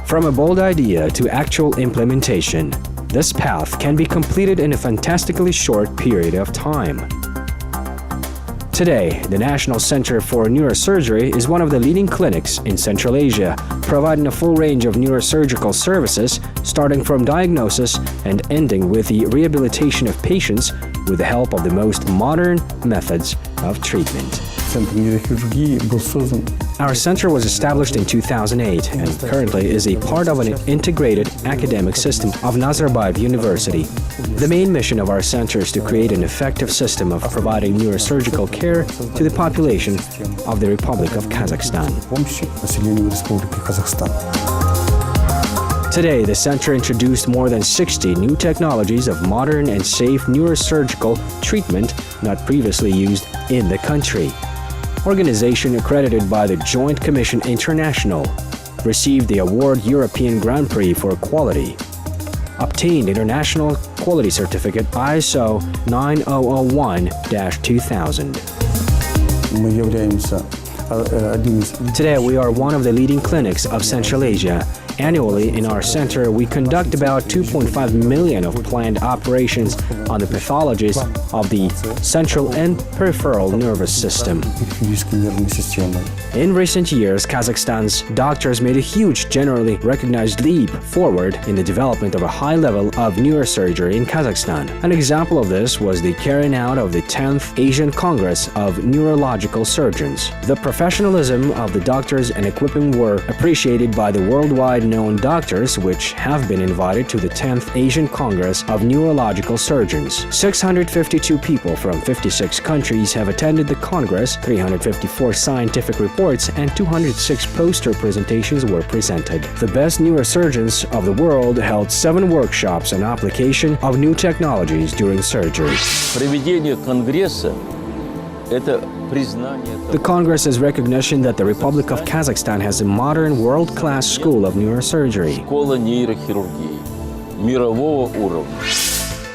From a bold idea to actual implementation, this path can be completed in a fantastically short period of time. Today, the National Center for Neurosurgery is one of the leading clinics in Central Asia, providing a full range of neurosurgical services, starting from diagnosis and ending with the rehabilitation of patients with the help of the most modern methods of treatment. Our center was established in 2008 and currently is a part of an integrated academic system of Nazarbayev University. The main mission of our center is to create an effective system of providing neurosurgical care to the population of the Republic of Kazakhstan. Today, the center introduced more than 60 new technologies of modern and safe neurosurgical treatment not previously used in the country. Organization accredited by the Joint Commission International, received the award European Grand Prix for Quality, obtained International Quality Certificate ISO 9001-2000. Today, we are one of the leading clinics of Central Asia. Annually, in our center, we conduct about 2.5 million of planned operations on the pathologies of the central and peripheral nervous system. In recent years, Kazakhstan's doctors made a huge, generally recognized leap forward in the development of a high level of neurosurgery in Kazakhstan. An example of this was the carrying out of the 10th Asian Congress of Neurological Surgeons. The professionalism of the doctors and equipment were appreciated by the worldwide known doctors, which have been invited to the 10th Asian Congress of Neurological Surgeons. 652 people from 56 countries have attended the Congress, 354 scientific reports and 206 poster presentations were presented. The best neurosurgeons of the world held 7 workshops on application of new technologies during surgery. The Congress is recognition that the Republic of Kazakhstan has a modern world-class school of neurosurgery.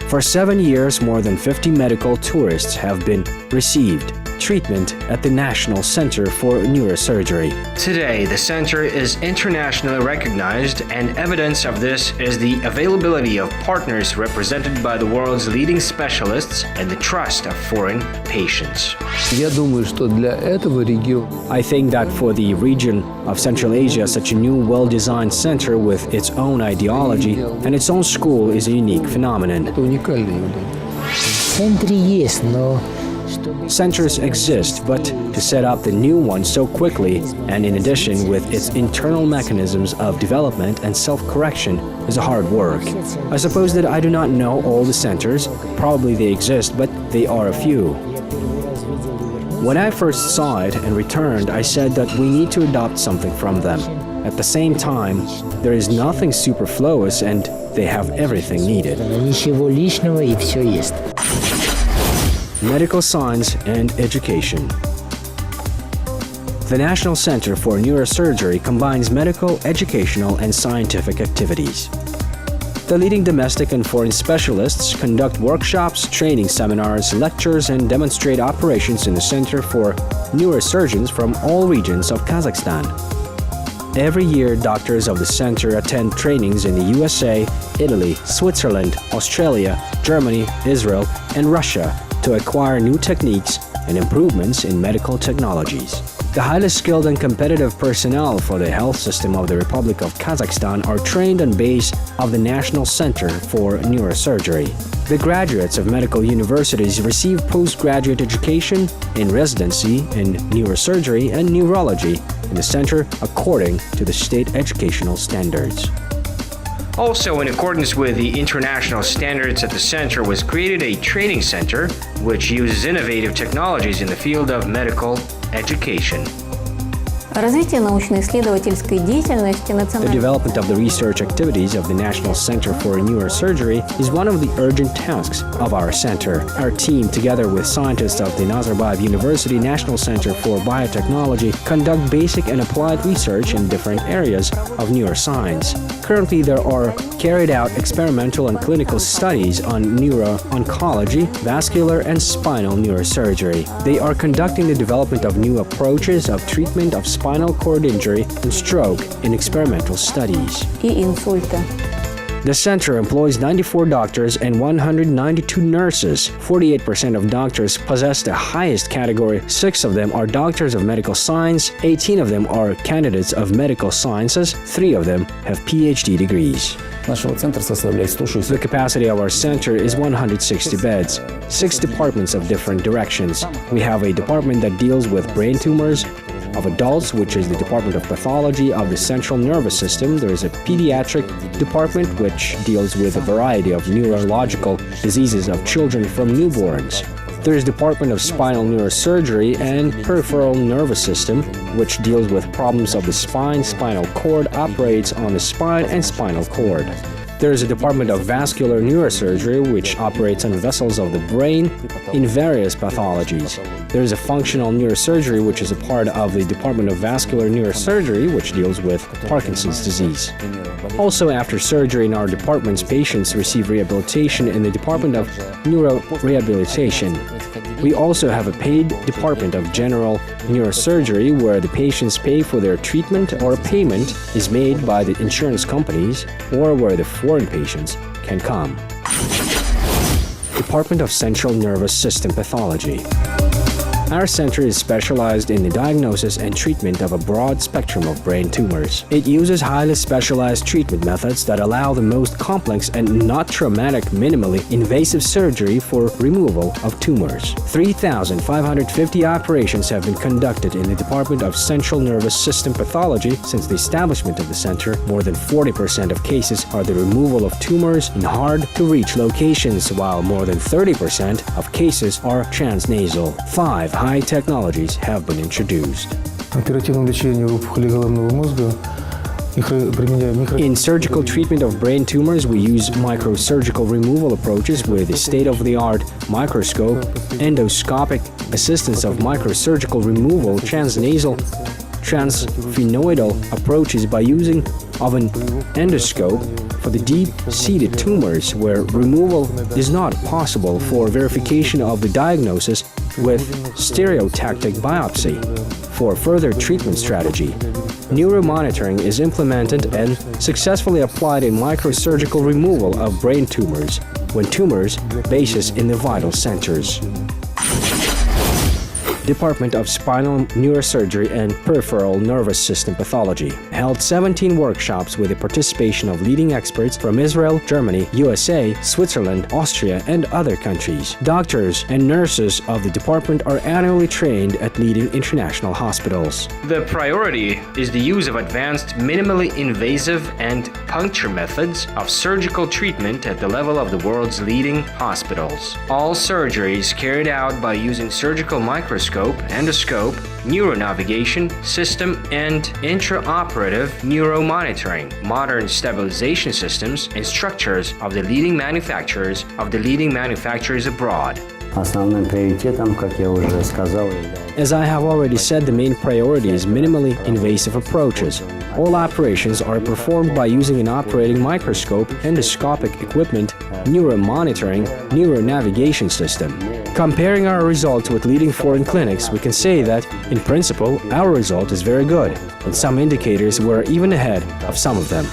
For 7 years, more than 50 medical tourists have been received treatment at the National Center for Neurosurgery. Today, the center is internationally recognized, and evidence of this is the availability of partners represented by the world's leading specialists and the trust of foreign patients. I think that for the region of Central Asia, such a new, well-designed center with its own ideology and its own school is a unique phenomenon. Centers exist, but to set up the new one so quickly, and in addition with its internal mechanisms of development and self-correction, is a hard work. I suppose that I do not know all the centers, probably they exist, but they are a few. When I first saw it and returned, I said that we need to adopt something from them. At the same time, there is nothing superfluous and they have everything needed. Medical science and education. The National Center for Neurosurgery combines medical, educational, and scientific activities. The leading domestic and foreign specialists conduct workshops, training seminars, lectures, and demonstrate operations in the Center for Neurosurgeons from all regions of Kazakhstan. Every year, doctors of the center attend trainings in the USA, Italy, Switzerland, Australia, Germany, Israel, and Russia to acquire new techniques and improvements in medical technologies. The highly skilled and competitive personnel for the health system of the Republic of Kazakhstan are trained on base of the National Center for Neurosurgery. The graduates of medical universities receive postgraduate education in residency in neurosurgery and neurology in the center according to the state educational standards. Also, in accordance with the international standards at the center was created a training center which uses innovative technologies in the field of medical education. Развитие научно-исследовательской деятельности The национального development of the research activities of the National Center for Neurosurgery is one of the urgent tasks of our center. Our team, together with scientists of the Nazarbayev University National Center for Biotechnology, conduct basic and applied research in different areas of neuroscience. Currently, there are carried out experimental and clinical studies on neuro-oncology, vascular, and spinal neurosurgery. They are conducting the development of new approaches of treatment of spinal cord injury and stroke in experimental studies. и инсульта. The center employs 94 doctors and 192 nurses. 48% of doctors possess the highest category. 6 of them are doctors of medical science. 18 of them are candidates of medical sciences. 3 of them have PhD degrees. Нашего центра составляет 160. The capacity of our center is 160 beds, 6 departments of different directions. We have a department that deals with brain tumors of adults, which is the Department of Pathology of the Central Nervous System. There is a pediatric department, which deals with a variety of neurological diseases of children from newborns. There is Department of Spinal Neurosurgery and Peripheral Nervous System, which deals with problems of the spine, spinal cord, operates on the spine and spinal cord. There is a Department of Vascular Neurosurgery, which operates on vessels of the brain in various pathologies. There is a Functional Neurosurgery, which is a part of the Department of Vascular Neurosurgery, which deals with Parkinson's disease. Also, after surgery in our departments, patients receive rehabilitation in the Department of Neuro Rehabilitation. We also have a paid Department of General Neurosurgery, where the patients pay for their treatment or payment is made by the insurance companies, or where the foreign patients can come. Department of Central Nervous System Pathology. Our center is specialized in the diagnosis and treatment of a broad spectrum of brain tumors. It uses highly specialized treatment methods that allow the most complex and not traumatic, minimally invasive surgery for removal of tumors. 3,550 operations have been conducted in the Department of Central Nervous System Pathology since the establishment of the center. More than 40% of cases are the removal of tumors in hard-to-reach locations, while more than 30% of cases are transnasal. 5 high technologies have been introduced. In surgical treatment of brain tumors, we use microsurgical removal approaches with a state-of-the-art microscope, endoscopic assistance of microsurgical removal, transnasal, transsphenoidal approaches by using of an endoscope for the deep-seated tumors where removal is not possible, for verification of the diagnosis with stereotactic biopsy. For further treatment strategy, neuromonitoring is implemented and successfully applied in microsurgical removal of brain tumors when tumors bases in the vital centers. Department of Spinal Neurosurgery and Peripheral Nervous System Pathology held 17 workshops with the participation of leading experts from Israel, Germany, USA, Switzerland, Austria, and other countries. Doctors and nurses of the department are annually trained at leading international hospitals. The priority is the use of advanced, minimally invasive and puncture methods of surgical treatment at the level of the world's leading hospitals. All surgeries carried out by using surgical microscope, endoscope, neuronavigation system, and intraoperative neuromonitoring, modern stabilization systems, and structures of the leading manufacturers abroad. Основным приоритетом, как я уже сказал, As I have already said, the main priority is minimally invasive approaches. All operations are performed by using an operating microscope, endoscopic equipment, neuromonitoring, neuronavigation system. Comparing our results with leading foreign clinics, we can say that, in principle, our result is very good. In some indicators, we're even ahead of some of them.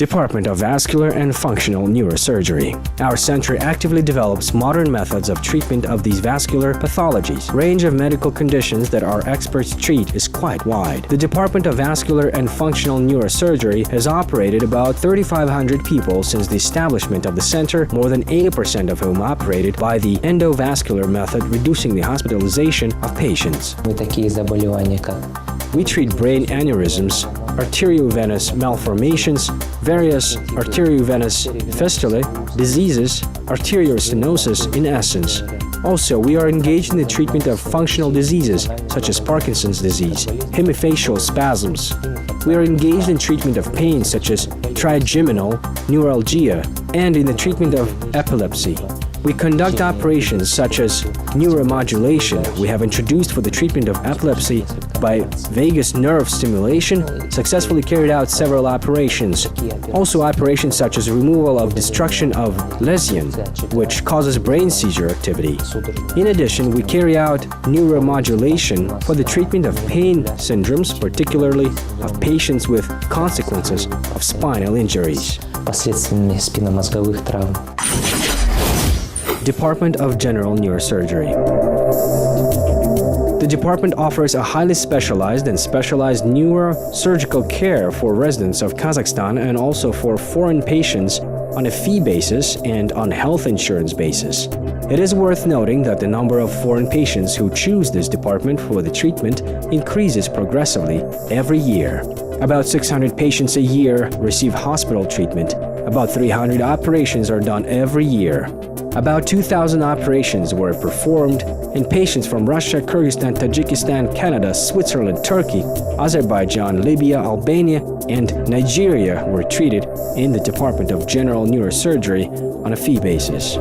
Department of Vascular and Functional Neurosurgery. Our center actively develops modern methods of treatment of these vascular pathologies. Range of medical conditions that our experts treat is quite wide. The Department of Vascular and Functional Neurosurgery has operated about 3,500 people since the establishment of the center, more than 80% of whom operated by the endovascular method, reducing the hospitalization of patients. такие заболевания, как We treat brain aneurysms, arteriovenous malformations, various arteriovenous fistulae, diseases, arteriostenosis in essence, Also, we are engaged in the treatment of functional diseases such as Parkinson's disease, hemifacial spasms. We are engaged in treatment of pain such as trigeminal neuralgia and in the treatment of epilepsy. We conduct operations such as neuromodulation. We have introduced for the treatment of epilepsy by vagus nerve stimulation, successfully carried out several operations. Also operations such as removal of destruction of lesion, which causes brain seizure activity. In addition, we carry out neuromodulation for the treatment of pain syndromes, particularly of patients with consequences of spinal injuries. Последствиями спинномозговых травм. Department of General Neurosurgery. The department offers a highly specialized and specialized neurosurgical care for residents of Kazakhstan and also for foreign patients on a fee basis and on health insurance basis. It is worth noting that the number of foreign patients who choose this department for the treatment increases progressively every year. About 600 patients a year receive hospital treatment. About 300 operations are done every year. About 2,000 operations were performed, and patients from Russia, Kyrgyzstan, Tajikistan, Canada, Switzerland, Turkey, Azerbaijan, Libya, Albania, and Nigeria were treated in the Department of General Neurosurgery on a fee basis.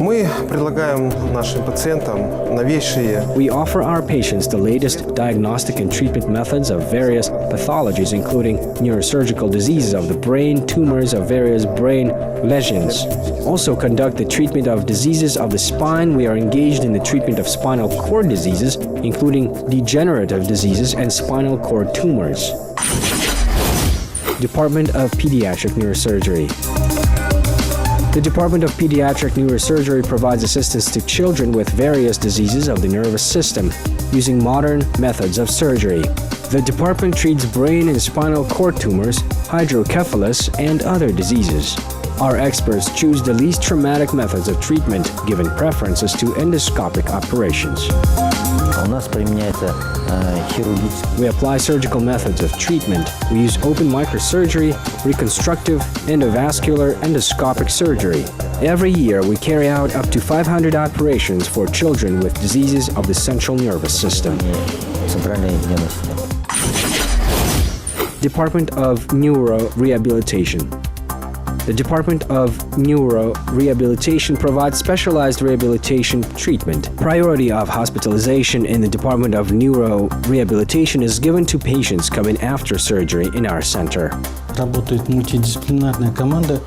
Мы предлагаем нашим пациентам новейшие. We offer our patients the latest diagnostic and treatment methods of various pathologies, including neurosurgical diseases of the brain, tumors of various brain lesions. Also conduct the treatment of diseases of the spine. We are engaged in the treatment of spinal cord diseases, including degenerative diseases and spinal cord tumors. Department of Pediatric Neurosurgery. The Department of Pediatric Neurosurgery provides assistance to children with various diseases of the nervous system using modern methods of surgery. The department treats brain and spinal cord tumors, hydrocephalus, and other diseases. Our experts choose the least traumatic methods of treatment, giving preferences to endoscopic operations. У нас применяется хирургический. We apply surgical methods of treatment. We use open microsurgery, reconstructive, endovascular, endoscopic surgery. Every year, we carry out up to 500 operations for children with diseases of the central nervous system. Центральной нервной системы. Department of Neuro Rehabilitation. The Department of Neuro Rehabilitation provides specialized rehabilitation treatment. Priority of hospitalization in the Department of Neuro Rehabilitation is given to patients coming after surgery in our center. Работает мультидисциплинарная команда.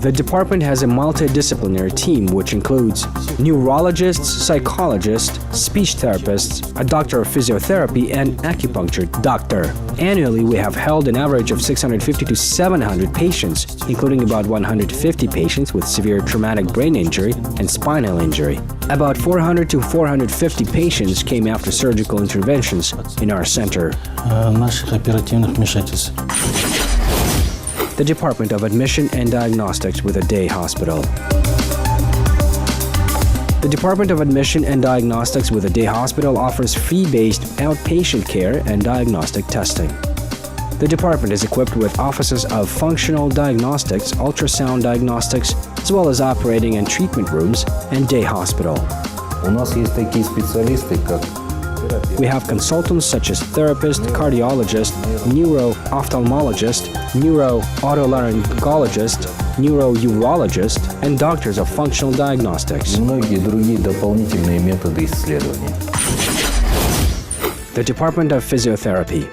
The department has a multidisciplinary team which includes neurologists, psychologists, speech therapists, a doctor of physiotherapy, and acupuncture doctor. Annually, we have held an average of 650 to 700 patients, including about 150 patients with severe traumatic brain injury and spinal injury. About 400 to 450 patients came after surgical interventions in our center. Наших оперативных вмешательств. The Department of Admission and Diagnostics with a day hospital. The Department of Admission and Diagnostics with a day hospital offers fee-based outpatient care and diagnostic testing. The department is equipped with offices of functional diagnostics, ultrasound diagnostics, as well as operating and treatment rooms and day hospital. У нас есть такие специалисты, как We have consultants such as therapist, cardiologist, neuro-ophthalmologist, neuro-otolaryngologist, neuro-urologist, and doctors of functional diagnostics. и многие другие дополнительные методы исследования. The Department of Physiotherapy.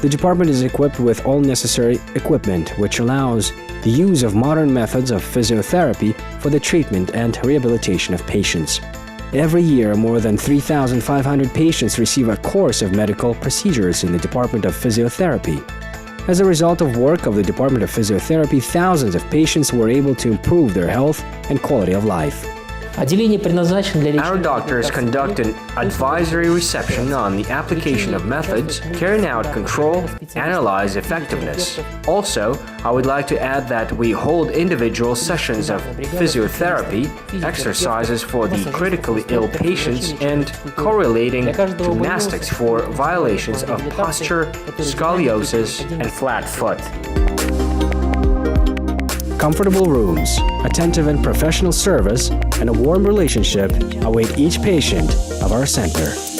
The department is equipped with all necessary equipment, which allows the use of modern methods of physiotherapy for the treatment and rehabilitation of patients. Every year, more than 3,500 patients receive a course of medical procedures in the Department of Physiotherapy. As a result of work of the Department of Physiotherapy, thousands of patients were able to improve their health and quality of life. Отделение предназначено для Our лечения. doctors conduct an advisory reception on the application of methods, carrying out control, analyze effectiveness. Also, I would like to add that we hold individual sessions of physiotherapy, exercises for the critically ill patients, and correlating gymnastics for violations of posture, scoliosis, and flat foot. Comfortable rooms, attentive and professional service, and a warm relationship await each patient of our center.